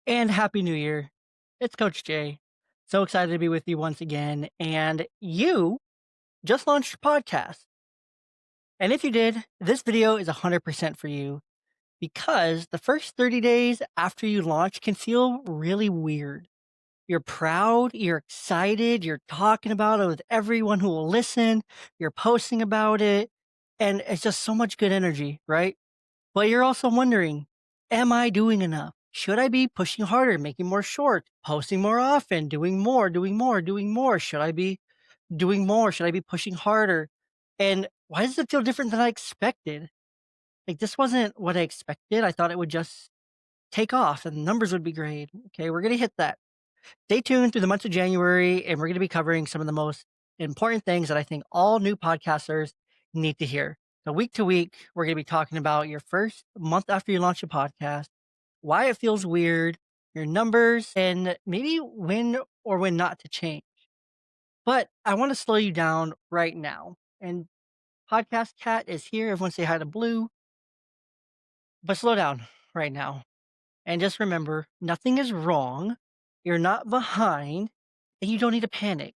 And Happy New Year. It's Coach Jay. So excited to be with you once again. And you just launched your podcast. And if you did, this video is 100% for you because the first 30 days after you launch can feel really weird. You're proud, you're excited, you're talking about it with everyone who will listen, you're posting about it, and it's just so much good energy, right? But you're also wondering, am I doing enough? Should I be pushing harder, making more shorts, posting more often, doing more? Should I be doing more? Should I be pushing harder? And why does it feel different than I expected? Like, this wasn't what I expected. I thought it would just take off and the numbers would be great. Okay, we're going to hit that. Stay tuned through the month of January, and we're going to be covering some of the most important things that I think all new podcasters need to hear. So, week to week, we're going to be talking about your first month after you launch a podcast, why it feels weird, your numbers, and maybe when or when not to change. But I want to slow you down right now. And Podcast Cat is here. Everyone say hi to Blue, but slow down right now. And just remember, nothing is wrong. You're not behind, and you don't need to panic.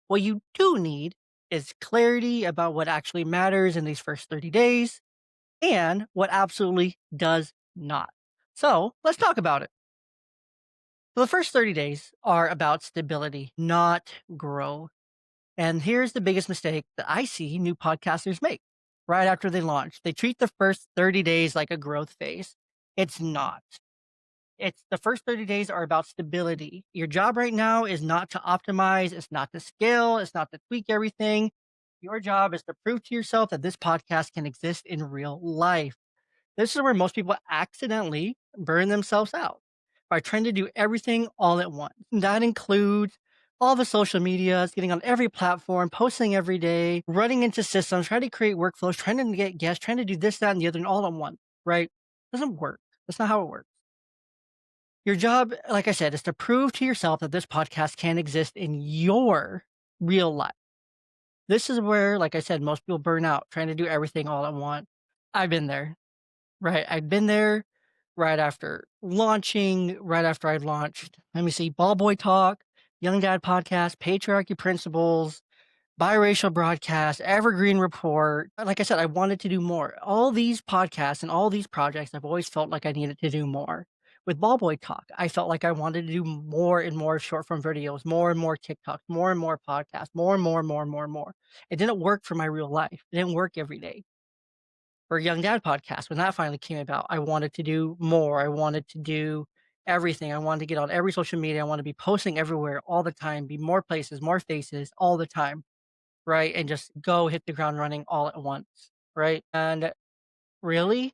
What you do need is clarity about what actually matters in these first 30 days and what absolutely does not. So let's talk about it. So the first 30 days are about stability, not growth. And here's the biggest mistake that I see new podcasters make right after they launch. They treat the first 30 days like a growth phase. It's not. It's the first 30 days are about stability. Your job right now is not to optimize, it's not to scale, it's not to tweak everything. Your job is to prove to yourself that this podcast can exist in real life. This is where most people accidentally burn themselves out by trying to do everything all at once. That includes all the social medias, getting on every platform, posting every day, running into systems, trying to create workflows, trying to get guests, trying to do this, that, and the other, and all at once, right? Doesn't work. That's not how it works. Your job, like I said, is to prove to yourself that this podcast can exist in your real life. This is where, like I said, most people burn out trying to do everything all at once. I've been there, right? I've been there right after launching, right after I launched. Let me see, Ball Boy Talk, Young Dad Podcast, Patriarchy Principles, Biracial Broadcast, Evergreen Report. Like I said, I wanted to do more. All these podcasts and all these projects, I've always felt like I needed to do more. With Ball Boy Talk, I felt like I wanted to do more and more short form videos, more and more TikToks, more and more podcasts, more and more and more and more and more. It didn't work for my real life. It didn't work every day. For Young Dad Podcast, when that finally came about, I wanted to do more. I wanted to do everything. I wanted to get on every social media. I want to be posting everywhere all the time, be more places, more faces all the time, right? And just go hit the ground running all at once, right? And really,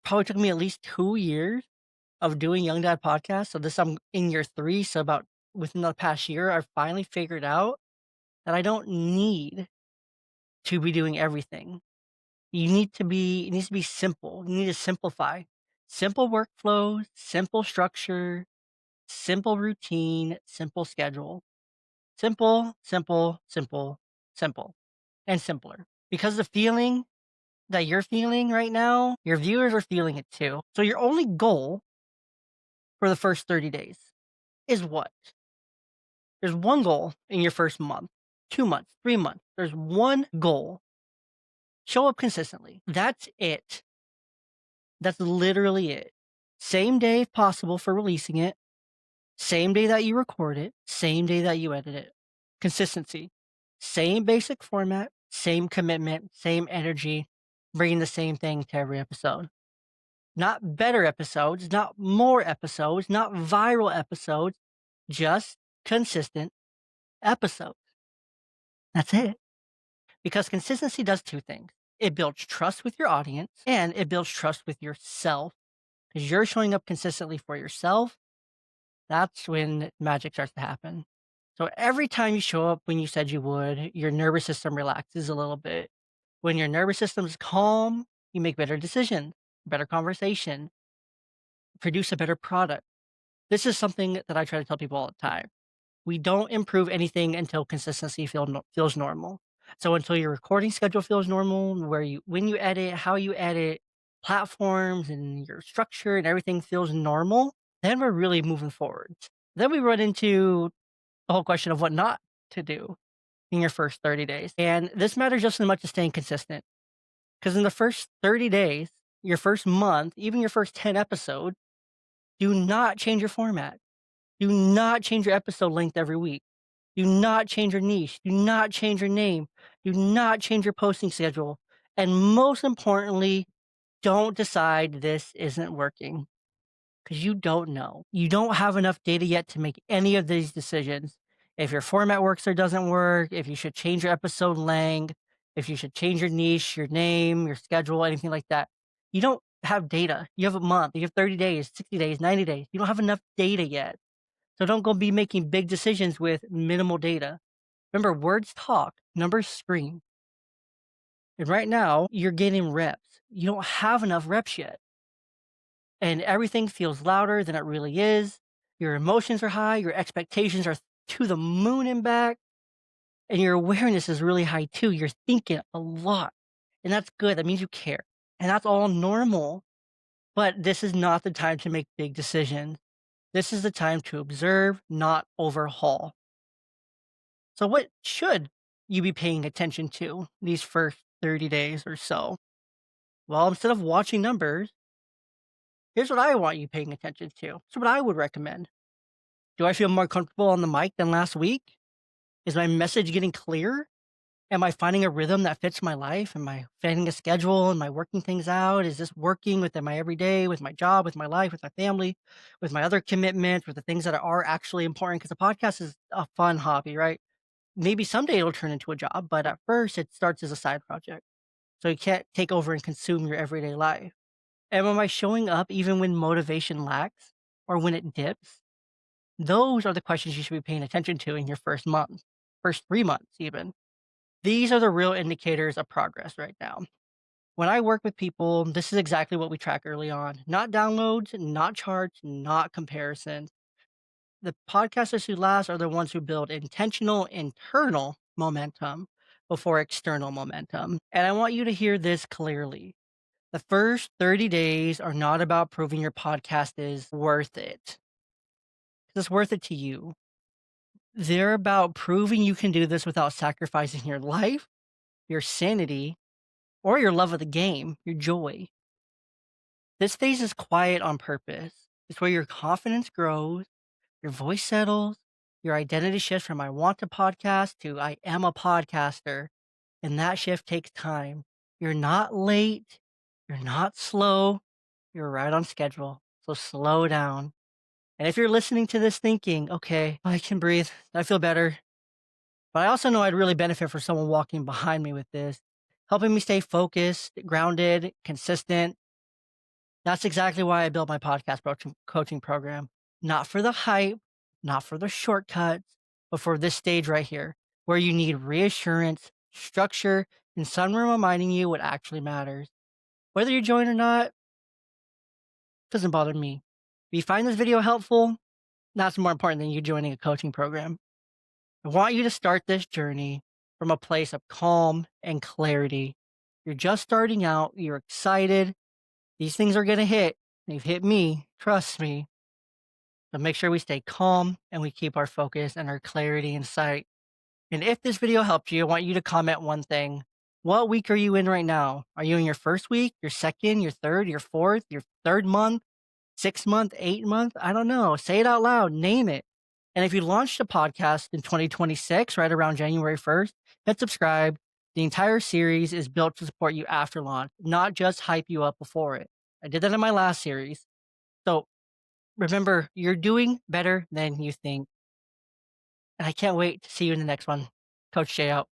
probably took me at least 2 years of doing Young Dad podcast. So this I'm in year 3. So about within the past year, I've finally figured out that I don't need to be doing everything. It needs to be simple. You need to simplify. Simple workflows, simple structure, simple routine, simple schedule. Simple, simple, simple, simple, and simpler. Because the feeling that you're feeling right now, your viewers are feeling it too. So your only goal for the first 30 days is what? There's one goal in your first month, 2 months, 3 months. There's one goal. Show up consistently. That's it. That's literally it. Same day if possible for releasing it. Same day that you record it. Same day that you edit it. Consistency. Same basic format, same commitment, same energy, bringing the same thing to every episode. Not better episodes, not more episodes, not viral episodes, just consistent episodes. That's it. Because consistency does two things. It builds trust with your audience and it builds trust with yourself. Because you're showing up consistently for yourself, that's when magic starts to happen. So every time you show up when you said you would, your nervous system relaxes a little bit. When your nervous system is calm, you make better decisions, better conversation, produce a better product. This is something that I try to tell people all the time. We don't improve anything until consistency feels normal. So until your recording schedule feels normal, when you edit, how you edit, platforms and your structure and everything feels normal, then we're really moving forwards. Then we run into the whole question of what not to do in your first 30 days. And this matters just as much as staying consistent. Because in the first 30 days, your first month, even your first 10 episodes, do not change your format. Do not change your episode length every week. Do not change your niche. Do not change your name. Do not change your posting schedule. And most importantly, don't decide this isn't working because you don't know. You don't have enough data yet to make any of these decisions. If your format works or doesn't work, if you should change your episode length, if you should change your niche, your name, your schedule, anything like that. You don't have data. You have a month, you have 30 days, 60 days, 90 days. You don't have enough data yet. So don't go be making big decisions with minimal data. Remember, words talk, numbers scream. And right now, you're getting reps. You don't have enough reps yet. And everything feels louder than it really is. Your emotions are high, your expectations are to the moon and back, and your awareness is really high too. You're thinking a lot, and that's good. That means you care, and that's all normal. But this is not the time to make big decisions. This is the time to observe, not overhaul. So, what should you be paying attention to these first 30 days or so? Well, instead of watching numbers, here's what I want you paying attention to. Here's what I would recommend. Do I feel more comfortable on the mic than last week? Is my message getting clear? Am I finding a rhythm that fits my life? Am I finding a schedule? Am I working things out? Is this working within my everyday, with my job, with my life, with my family, with my other commitments, with the things that are actually important? Because the podcast is a fun hobby, right? Maybe someday it'll turn into a job, but at first it starts as a side project. So you can't take over and consume your everyday life. And am I showing up even when motivation lacks or when it dips? Those are the questions you should be paying attention to in your first month, first 3 months, even. These are the real indicators of progress right now. When I work with people, this is exactly what we track early on, not downloads, not charts, not comparisons. The podcasters who last are the ones who build intentional internal momentum before external momentum. And I want you to hear this clearly. The first 30 days are not about proving your podcast is worth it. It's worth it to you. They're about proving you can do this without sacrificing your life, your sanity, or your love of the game, your joy. This phase is quiet on purpose. It's where your confidence grows, your voice settles, your identity shifts from I want to podcast to I am a podcaster. And that shift takes time. You're not late. You're not slow. You're right on schedule. So slow down. And if you're listening to this thinking, okay, I can breathe, I feel better. But I also know I'd really benefit from someone walking behind me with this, helping me stay focused, grounded, consistent. That's exactly why I built my podcast coaching program. Not for the hype, not for the shortcuts, but for this stage right here, where you need reassurance, structure, and someone reminding you what actually matters. Whether you join or not, doesn't bother me. If you find this video helpful, that's more important than you joining a coaching program. I want you to start this journey from a place of calm and clarity. You're just starting out, you're excited. These things are going to hit. They've hit me, trust me. But make sure we stay calm and we keep our focus and our clarity in sight. And if this video helped you, I want you to comment one thing. What week are you in right now? Are you in your first week, your second, your third, your fourth, your third month, 6 month, 8 month? I don't know. Say it out loud, name it. And if you launched a podcast in 2026, right around January 1st, hit subscribe. The entire series is built to support you after launch, not just hype you up before it. I did that in my last series. So remember, you're doing better than you think. And I can't wait to see you in the next one. Coach Jay out.